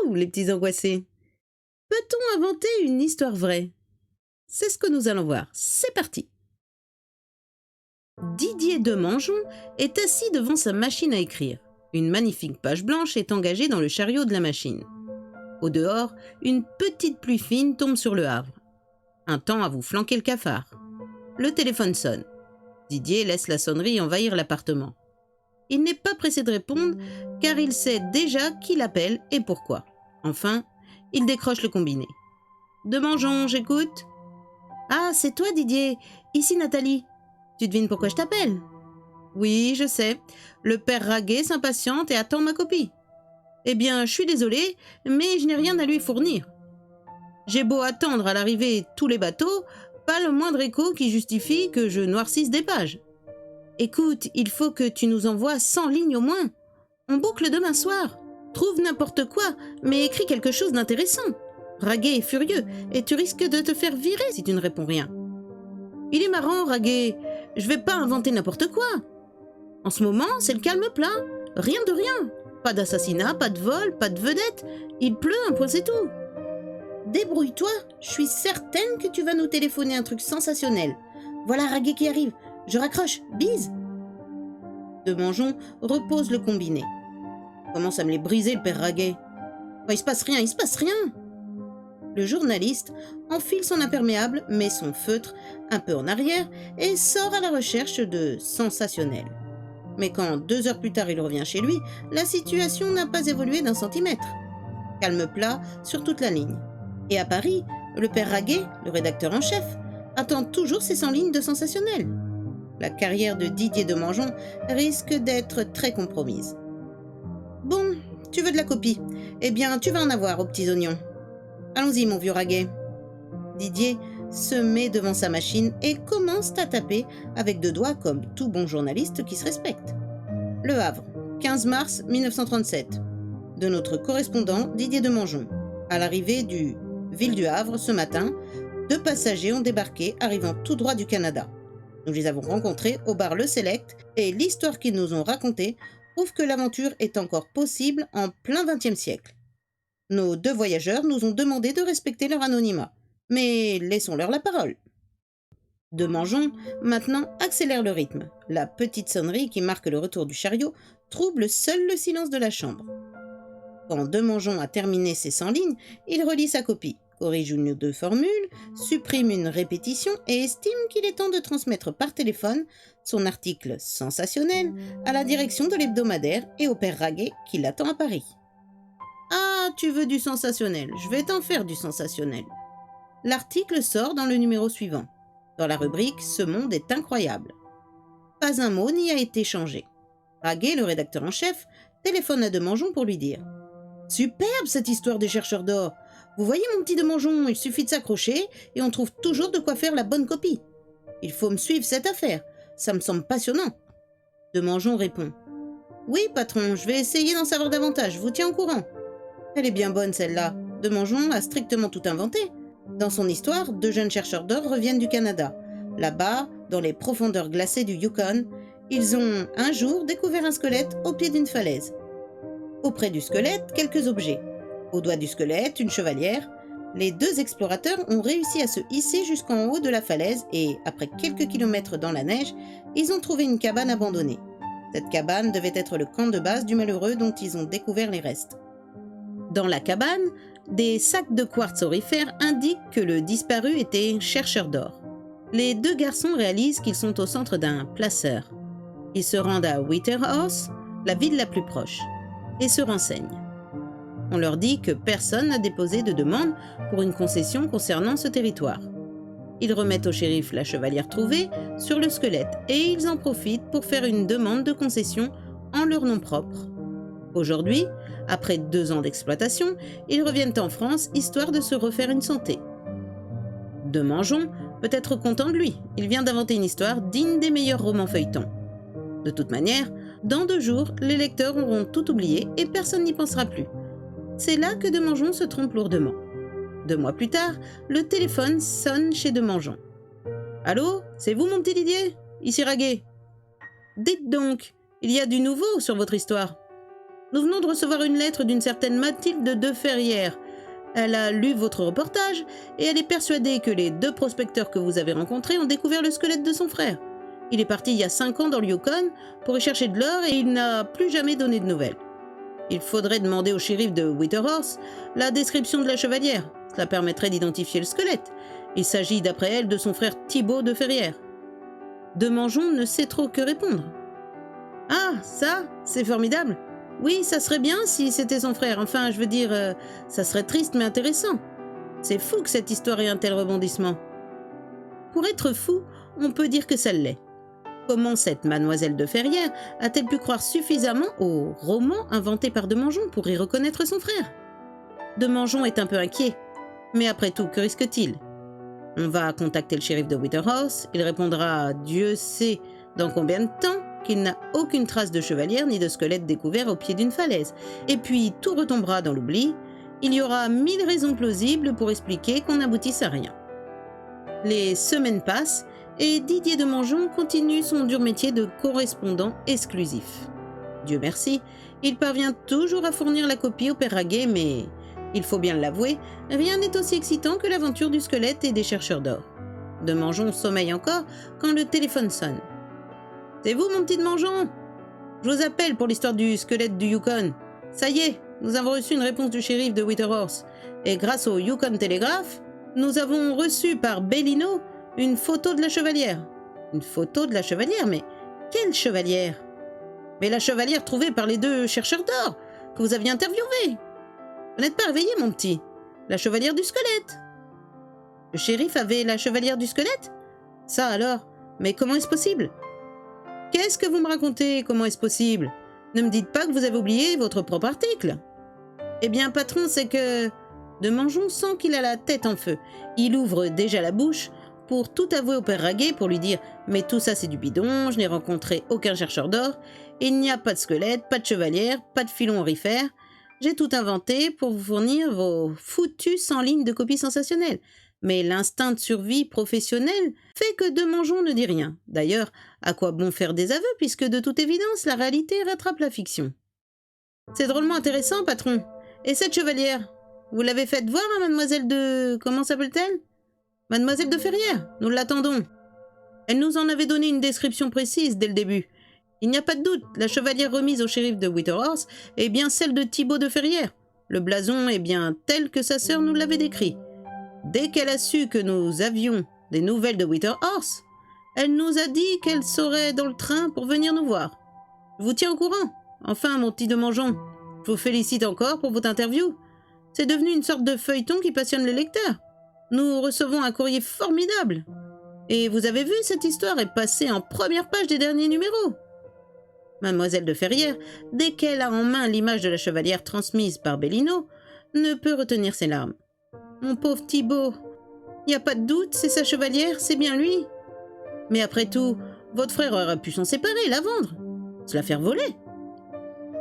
Coucou les petits angoissés. Peut-on inventer une histoire vraie? C'est ce que nous allons voir. C'est parti. Didier Demangeon est assis devant sa machine à écrire. Une magnifique page blanche est engagée dans le chariot de la machine. Au dehors, une petite pluie fine tombe sur le Havre. Un temps à vous flanquer le cafard. Le téléphone sonne. Didier laisse la sonnerie envahir l'appartement. Il n'est pas pressé de répondre car il sait déjà qui l'appelle et pourquoi. Enfin, il décroche le combiné. Demangeon, j'écoute. Ah, c'est toi Didier, ici Nathalie. Tu devines pourquoi je t'appelle? Oui, je sais. Le père Raguet s'impatiente et attend ma copie. Eh bien, je suis désolée, mais je n'ai rien à lui fournir. J'ai beau attendre à l'arrivée tous les bateaux, pas le moindre écho qui justifie que je noircisse des pages. Écoute, il faut que tu nous envoies 100 lignes au moins. On boucle demain soir. Trouve n'importe quoi, mais écris quelque chose d'intéressant. Raguet est furieux et tu risques de te faire virer si tu ne réponds rien. Il est marrant, Raguet. Je vais pas inventer n'importe quoi. En ce moment, c'est le calme plat. Rien de rien. Pas d'assassinat, pas de vol, pas de vedette. Il pleut, un point c'est tout. Débrouille-toi. Je suis certaine que tu vas nous téléphoner un truc sensationnel. Voilà Raguet qui arrive. Je raccroche. Bise. Demangeon repose le combiné. Commence à me les briser, le père Raguet. Oh, il se passe rien. Le journaliste enfile son imperméable, met son feutre un peu en arrière et sort à la recherche de sensationnel. Mais quand 2 heures plus tard il revient chez lui, la situation n'a pas évolué d'un centimètre. Calme plat sur toute la ligne. Et à Paris, le père Raguet, le rédacteur en chef, attend toujours ses 100 lignes de sensationnel. La carrière de Didier Demangeon risque d'être très compromise. Bon, tu veux de la copie? Eh bien, tu vas en avoir aux petits oignons. Allons-y, mon vieux Raguet. Didier se met devant sa machine et commence à taper avec 2 doigts comme tout bon journaliste qui se respecte. Le Havre, 15 mars 1937. De notre correspondant Didier Demangeon. À l'arrivée du Ville du Havre ce matin, 2 passagers ont débarqué arrivant tout droit du Canada. Nous les avons rencontrés au bar Le Select et l'histoire qu'ils nous ont racontée prouve que l'aventure est encore possible en plein XXe siècle. Nos 2 voyageurs nous ont demandé de respecter leur anonymat, mais laissons-leur la parole. Demangeon, maintenant, accélère le rythme. La petite sonnerie qui marque le retour du chariot trouble seul le silence de la chambre. Quand Demangeon a terminé ses 100 lignes, il relit sa copie, corrige 1 ou 2 formules, supprime une répétition et estime qu'il est temps de transmettre par téléphone son article sensationnel à la direction de l'hebdomadaire et au père Raguet qui l'attend à Paris. Ah, tu veux du sensationnel, je vais t'en faire du sensationnel. L'article sort dans le numéro suivant. Dans la rubrique « Ce monde est incroyable ». Pas un mot n'y a été changé. Raguet, le rédacteur en chef, téléphone à Demangeon pour lui dire « Superbe cette histoire des chercheurs d'or. Vous voyez mon petit Demangeon, il suffit de s'accrocher et on trouve toujours de quoi faire la bonne copie. Il faut me suivre cette affaire, ça me semble passionnant. » Demangeon répond « Oui, patron, je vais essayer d'en savoir davantage, je vous tiens au courant. » Elle est bien bonne celle-là. Demangeon a strictement tout inventé. Dans son histoire, 2 jeunes chercheurs d'or reviennent du Canada. Là-bas, dans les profondeurs glacées du Yukon, ils ont un jour découvert un squelette au pied d'une falaise. Auprès du squelette, quelques objets. Au doigt du squelette, une chevalière. Les 2 explorateurs ont réussi à se hisser jusqu'en haut de la falaise et, après quelques kilomètres dans la neige, ils ont trouvé une cabane abandonnée. Cette cabane devait être le camp de base du malheureux dont ils ont découvert les restes. Dans la cabane, des sacs de quartz aurifère indiquent que le disparu était chercheur d'or. Les 2 garçons réalisent qu'ils sont au centre d'un placeur. Ils se rendent à Whitehorse, la ville la plus proche, et se renseignent. On leur dit que personne n'a déposé de demande pour une concession concernant ce territoire. Ils remettent au shérif la chevalière trouvée sur le squelette et ils en profitent pour faire une demande de concession en leur nom propre. Aujourd'hui, après 2 ans d'exploitation, ils reviennent en France histoire de se refaire une santé. Demangeon peut être content de lui, il vient d'inventer une histoire digne des meilleurs romans feuilletons. De toute manière, dans 2 jours, les lecteurs auront tout oublié et personne n'y pensera plus. C'est là que Demangeon se trompe lourdement. 2 mois plus tard, le téléphone sonne chez Demangeon. « Allô, c'est vous mon petit Didier? Ici Raguet. Dites donc, il y a du nouveau sur votre histoire. » Nous venons de recevoir une lettre d'une certaine Mathilde de Ferrières. Elle a lu votre reportage et elle est persuadée que les 2 prospecteurs que vous avez rencontrés ont découvert le squelette de son frère. Il est parti il y a 5 ans dans le Yukon pour y chercher de l'or et il n'a plus jamais donné de nouvelles. Il faudrait demander au shérif de Whitehorse la description de la chevalière. Cela permettrait d'identifier le squelette. Il s'agit d'après elle de son frère Thibaut de Ferrières. Demangeon ne sait trop que répondre. « Ah, ça, c'est formidable. Oui, ça serait bien si c'était son frère. Enfin, je veux dire, ça serait triste mais intéressant. C'est fou que cette histoire ait un tel rebondissement. » Pour être fou, on peut dire que ça l'est. Comment cette mademoiselle de Ferrières a-t-elle pu croire suffisamment au roman inventé par Demangeon pour y reconnaître son frère? Demangeon est un peu inquiet. Mais après tout, que risque-t-il? On va contacter le shérif de Whitehorse. Il répondra, Dieu sait dans combien de temps, qu'il n'a aucune trace de chevalière ni de squelette découvert au pied d'une falaise. Et puis tout retombera dans l'oubli. Il y aura 1000 raisons plausibles pour expliquer qu'on n'aboutisse à rien. Les semaines passent et Didier Demangeon continue son dur métier de correspondant exclusif. Dieu merci, il parvient toujours à fournir la copie au père Raguet, mais, il faut bien l'avouer, rien n'est aussi excitant que l'aventure du squelette et des chercheurs d'or. Demangeon sommeille encore quand le téléphone sonne. « C'est vous, mon petit Demangeon? Je vous appelle pour l'histoire du squelette du Yukon. Ça y est, nous avons reçu une réponse du shérif de Whitehorse, et grâce au Yukon Telegraph, nous avons reçu par Bellino une photo de la chevalière. » Une photo de la chevalière? Mais quelle chevalière? Mais la chevalière trouvée par les 2 chercheurs d'or que vous aviez interviewés. Vous n'êtes pas réveillé, mon petit. La chevalière du squelette. Le shérif avait la chevalière du squelette? Ça alors? Mais comment est-ce possible? Qu'est-ce que vous me racontez? Comment est-ce possible? Ne me dites pas que vous avez oublié votre propre article. Eh bien, patron, c'est que... Demangeon sent qu'il a la tête en feu. Il ouvre déjà la bouche pour tout avouer au père Raguet, pour lui dire « Mais tout ça, c'est du bidon, je n'ai rencontré aucun chercheur d'or, il n'y a pas de squelette, pas de chevalière, pas de filon aurifère. J'ai tout inventé pour vous fournir vos foutus 100 lignes de copies sensationnelles. » Mais l'instinct de survie professionnel fait que Demangeon ne dit rien. D'ailleurs, à quoi bon faire des aveux, puisque de toute évidence, la réalité rattrape la fiction. C'est drôlement intéressant, patron. Et cette chevalière, vous l'avez faite voir à mademoiselle de... Comment s'appelle-t-elle? Mademoiselle de Ferrières, nous l'attendons. Elle nous en avait donné une description précise dès le début. Il n'y a pas de doute, la chevalière remise au shérif de Whitehorse est bien celle de Thibaut de Ferrières. Le blason est bien tel que sa sœur nous l'avait décrit. Dès qu'elle a su que nous avions des nouvelles de Whitehorse, elle nous a dit qu'elle serait dans le train pour venir nous voir. Je vous tiens au courant. Enfin, mon petit Demangeon, je vous félicite encore pour votre interview. C'est devenu une sorte de feuilleton qui passionne les lecteurs. Nous recevons un courrier formidable. Et vous avez vu, cette histoire est passée en première page des derniers numéros. Mademoiselle de Ferrières, dès qu'elle a en main l'image de la chevalière transmise par Bellino, ne peut retenir ses larmes. Mon pauvre Thibaut, il n'y a pas de doute, c'est sa chevalière, c'est bien lui. Mais après tout, votre frère aurait pu s'en séparer, la vendre, se la faire voler.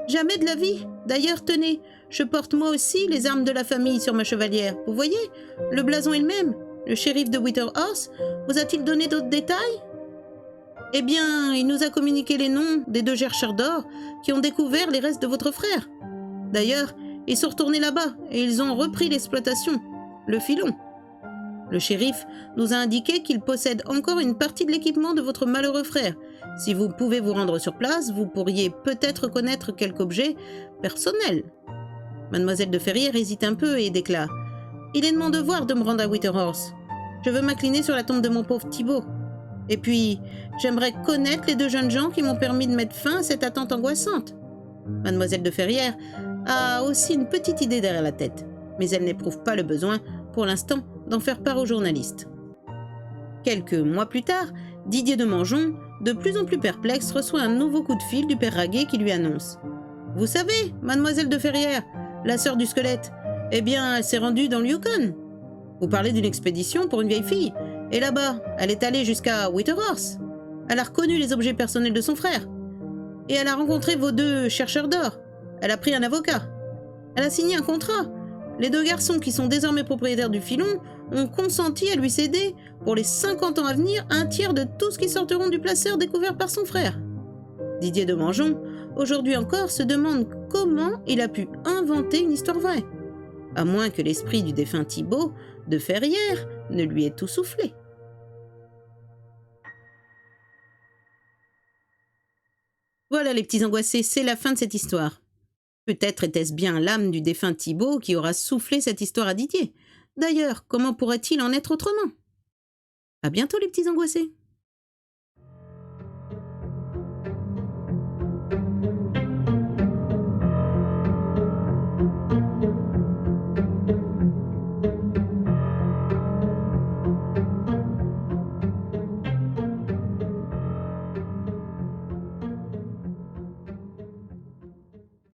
Jamais de la vie. D'ailleurs, tenez, je porte moi aussi les armes de la famille sur ma chevalière. Vous voyez, le blason est le même. Le shérif de Whitehorse vous a-t-il donné d'autres détails? Eh bien, il nous a communiqué les noms des 2 chercheurs d'or qui ont découvert les restes de votre frère. D'ailleurs, ils sont retournés là-bas et ils ont repris l'exploitation, le filon. Le shérif nous a indiqué qu'il possède encore une partie de l'équipement de votre malheureux frère. Si vous pouvez vous rendre sur place, vous pourriez peut-être reconnaître quelque objet personnel. Mademoiselle de Ferrières hésite un peu et déclare « Il est de mon devoir de me rendre à Whitehorse. Je veux m'incliner sur la tombe de mon pauvre Thibaut. Et puis, j'aimerais connaître les 2 jeunes gens qui m'ont permis de mettre fin à cette attente angoissante. » Mademoiselle de Ferrières a aussi une petite idée derrière la tête, mais elle n'éprouve pas le besoin, pour l'instant, d'en faire part aux journalistes. Quelques mois plus tard, Didier Demangeon, de plus en plus perplexe, reçoit un nouveau coup de fil du père Raguet qui lui annonce « Vous savez, mademoiselle de Ferrières, la sœur du squelette, eh bien, elle s'est rendue dans le Yukon. Vous parlez d'une expédition pour une vieille fille, et là-bas, elle est allée jusqu'à Whitehorse. Elle a reconnu les objets personnels de son frère. Et elle a rencontré vos 2 chercheurs d'or. Elle a pris un avocat. Elle a signé un contrat. Les 2 garçons qui sont désormais propriétaires du filon ont consenti à lui céder, pour les 50 ans à venir, un tiers de tout ce qui sortiront du placeur découvert par son frère. Didier de Mangeon, aujourd'hui encore, se demande comment il a pu inventer une histoire vraie, à moins que l'esprit du défunt Thibaut de Ferrières ne lui ait tout soufflé. Voilà les petits angoissés, c'est la fin de cette histoire. Peut-être était-ce bien l'âme du défunt Thibaut qui aura soufflé cette histoire à Didier. D'ailleurs, comment pourrait-il en être autrement? À bientôt les petits angoissés.